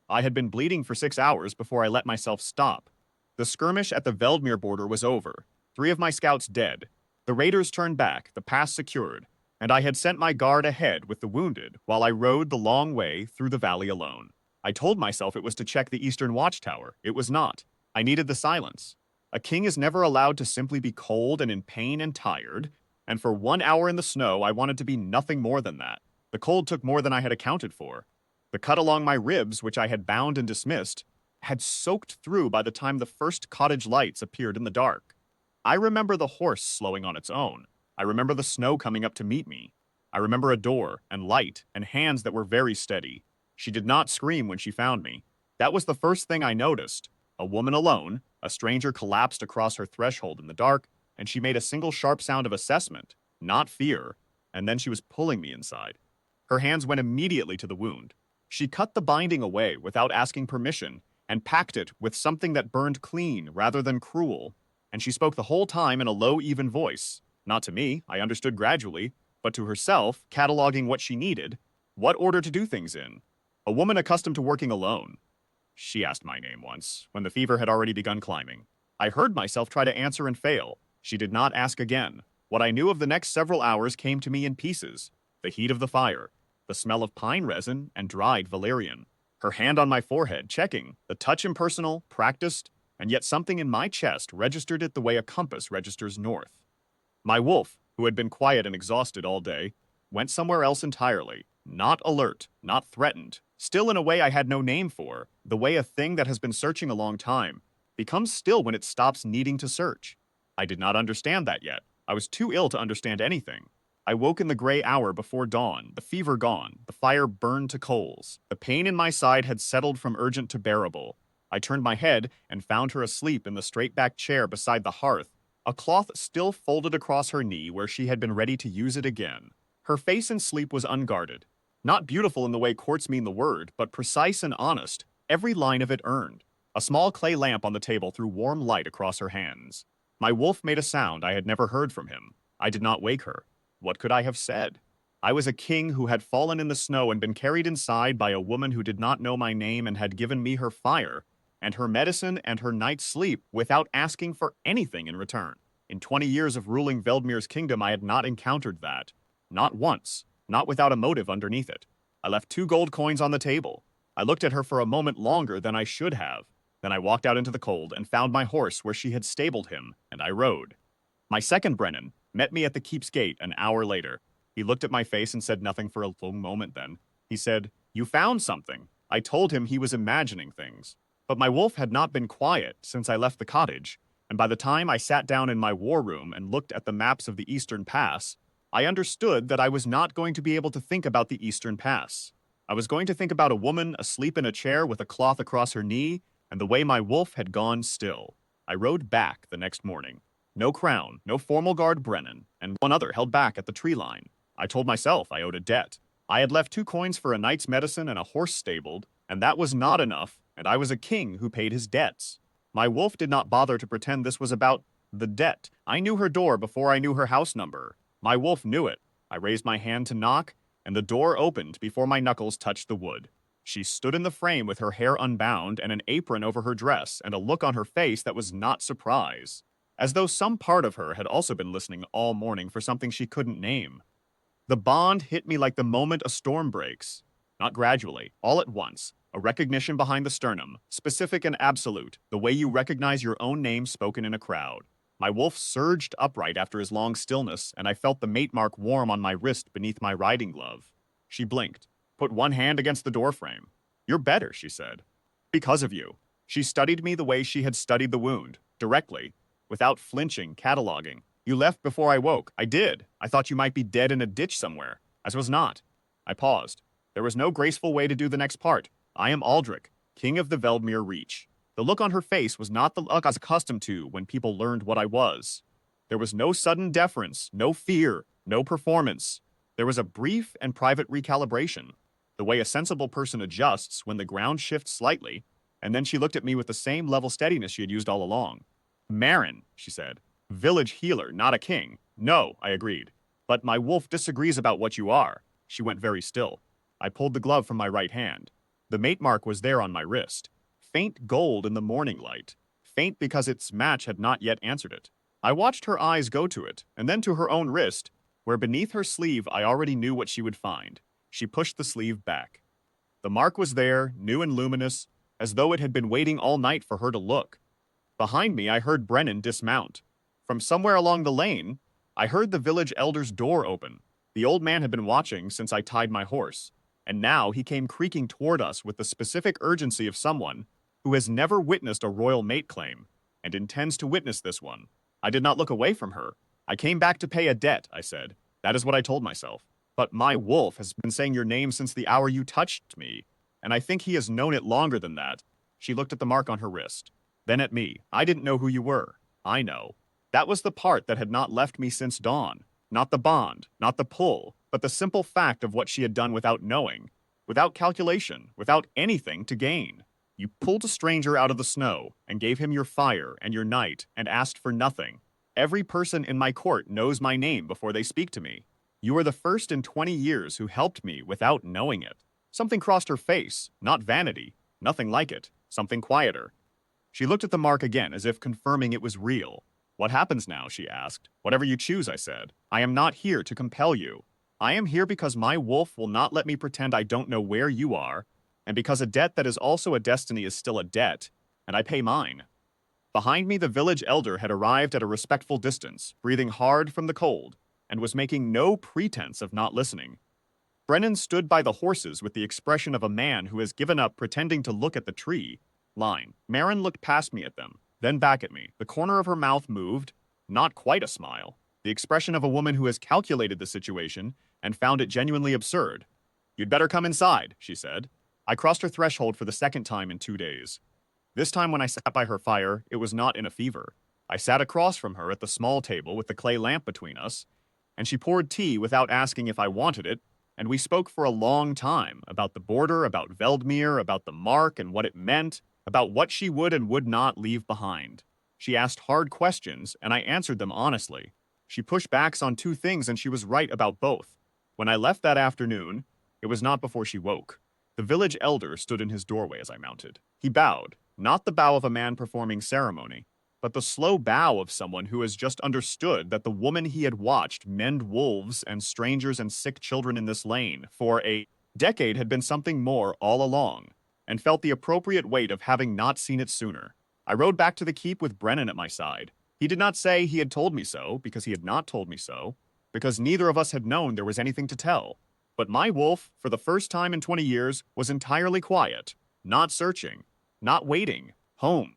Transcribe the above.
I had been bleeding for 6 hours before I let myself stop. The skirmish at the Veldmere border was over. 3 of my scouts dead. The raiders turned back, the pass secured, and I had sent my guard ahead with the wounded while I rode the long way through the valley alone. I told myself it was to check the eastern watchtower. It was not. I needed the silence. A king is never allowed to simply be cold and in pain and tired, and for 1 hour in the snow, I wanted to be nothing more than that. The cold took more than I had accounted for. The cut along my ribs, which I had bound and dismissed, had soaked through by the time the first cottage lights appeared in the dark. I remember the horse slowing on its own. I remember the snow coming up to meet me. I remember a door and light and hands that were very steady. She did not scream when she found me. That was the first thing I noticed. A woman alone, a stranger collapsed across her threshold in the dark, and she made a single sharp sound of assessment, not fear, and then she was pulling me inside. Her hands went immediately to the wound. She cut the binding away without asking permission and packed it with something that burned clean rather than cruel, and she spoke the whole time in a low, even voice. Not to me, I understood gradually, but to herself, cataloging what she needed, what order to do things in. A woman accustomed to working alone. She asked my name once, when the fever had already begun climbing. I heard myself try to answer and fail. She did not ask again. What I knew of the next several hours came to me in pieces. The heat of the fire, the smell of pine resin and dried valerian. Her hand on my forehead, checking, the touch impersonal, practiced, and yet something in my chest registered it the way a compass registers north. My wolf, who had been quiet and exhausted all day, went somewhere else entirely, not alert, not threatened, still in a way I had no name for, the way a thing that has been searching a long time becomes still when it stops needing to search. I did not understand that yet. I was too ill to understand anything. I woke in the gray hour before dawn, the fever gone, the fire burned to coals. The pain in my side had settled from urgent to bearable. I turned my head and found her asleep in the straight-backed chair beside the hearth, a cloth still folded across her knee where she had been ready to use it again. Her face in sleep was unguarded. Not beautiful in the way courts mean the word, but precise and honest, every line of it earned. A small clay lamp on the table threw warm light across her hands. My wolf made a sound I had never heard from him. I did not wake her. What could I have said? I was a king who had fallen in the snow and been carried inside by a woman who did not know my name and had given me her fire, and her medicine and her night's sleep without asking for anything in return. In 20 years of ruling Veldmere's kingdom, I had not encountered that. Not once. Not without a motive underneath it. I left 2 gold coins on the table. I looked at her for a moment longer than I should have. Then I walked out into the cold and found my horse where she had stabled him, and I rode. My second Brennan met me at the keep's gate an hour later. He looked at my face and said nothing for a long moment then. He said, "You found something." I told him he was imagining things. But my wolf had not been quiet since I left the cottage, and by the time I sat down in my war room and looked at the maps of the Eastern Pass, I understood that I was not going to be able to think about the Eastern Pass. I was going to think about a woman asleep in a chair with a cloth across her knee, and the way my wolf had gone still. I rode back the next morning. No crown, no formal guard Brennan, and one other held back at the tree line. I told myself I owed a debt. I had left 2 coins for a night's medicine and a horse stabled, and that was not enough, and I was a king who paid his debts. My wolf did not bother to pretend this was about the debt. I knew her door before I knew her house number. My wolf knew it. I raised my hand to knock, and the door opened before my knuckles touched the wood. She stood in the frame with her hair unbound and an apron over her dress and a look on her face that was not surprise, as though some part of her had also been listening all morning for something she couldn't name. The bond hit me like the moment a storm breaks. Not gradually, all at once, a recognition behind the sternum, specific and absolute, the way you recognize your own name spoken in a crowd. My wolf surged upright after his long stillness, and I felt the mate mark warm on my wrist beneath my riding glove. She blinked, put one hand against the doorframe. "You're better," she said. "Because of you." She studied me the way she had studied the wound, directly, without flinching, cataloging. "You left before I woke." "I did. I thought you might be dead in a ditch somewhere." "As was not." I paused. There was no graceful way to do the next part. "I am Aldrich, king of the Veldmere Reach." The look on her face was not the look I was accustomed to when people learned what I was. There was no sudden deference, no fear, no performance. There was a brief and private recalibration, the way a sensible person adjusts when the ground shifts slightly, and then she looked at me with the same level steadiness she had used all along. "Marin," she said. "Village healer, not a king." "No," I agreed. "But my wolf disagrees about what you are." She went very still. I pulled the glove from my right hand. The mate mark was there on my wrist. Faint gold in the morning light. Faint because its match had not yet answered it. I watched her eyes go to it, and then to her own wrist, where beneath her sleeve I already knew what she would find. She pushed the sleeve back. The mark was there, new and luminous, as though it had been waiting all night for her to look. Behind me, I heard Brennan dismount. From somewhere along the lane, I heard the village elder's door open. The old man had been watching since I tied my horse, and now he came creaking toward us with the specific urgency of someone who has never witnessed a royal mate claim and intends to witness this one. I did not look away from her. I came back to pay a debt, I said. That is what I told myself. But my wolf has been saying your name since the hour you touched me, and I think he has known it longer than that. She looked at the mark on her wrist, then at me. I didn't know who you were. I know. That was the part that had not left me since dawn. Not the bond, not the pull, but the simple fact of what she had done without knowing, without calculation, without anything to gain. You pulled a stranger out of the snow and gave him your fire and your night and asked for nothing. Every person in my court knows my name before they speak to me. You are the first in 20 years who helped me without knowing it. Something crossed her face, not vanity, nothing like it, something quieter. She looked at the mark again as if confirming it was real. What happens now, she asked. Whatever you choose, I said. I am not here to compel you. I am here because my wolf will not let me pretend I don't know where you are, and because a debt that is also a destiny is still a debt, and I pay mine. Behind me, the village elder had arrived at a respectful distance, breathing hard from the cold, and was making no pretense of not listening. Brennan stood by the horses with the expression of a man who has given up pretending to look at the tree line. Marin looked past me at them, then back at me. The corner of her mouth moved, not quite a smile, the expression of a woman who has calculated the situation and found it genuinely absurd. You'd better come inside, she said. I crossed her threshold for the second time in 2 days. This time when I sat by her fire, it was not in a fever. I sat across from her at the small table with the clay lamp between us, and she poured tea without asking if I wanted it, and we spoke for a long time about the border, about Veldmere, about the mark and what it meant, about what she would and would not leave behind. She asked hard questions, and I answered them honestly. She pushed backs on 2 things, and she was right about both. When I left that afternoon, it was not before she woke. The village elder stood in his doorway as I mounted. He bowed, not the bow of a man performing ceremony, but the slow bow of someone who has just understood that the woman he had watched mend wolves and strangers and sick children in this lane for a decade had been something more all along, and felt the appropriate weight of having not seen it sooner. I rode back to the keep with Brennan at my side. He did not say he had told me so, because he had not told me so, because neither of us had known there was anything to tell. But my wolf, for the first time in 20 years, was entirely quiet, not searching, not waiting, home.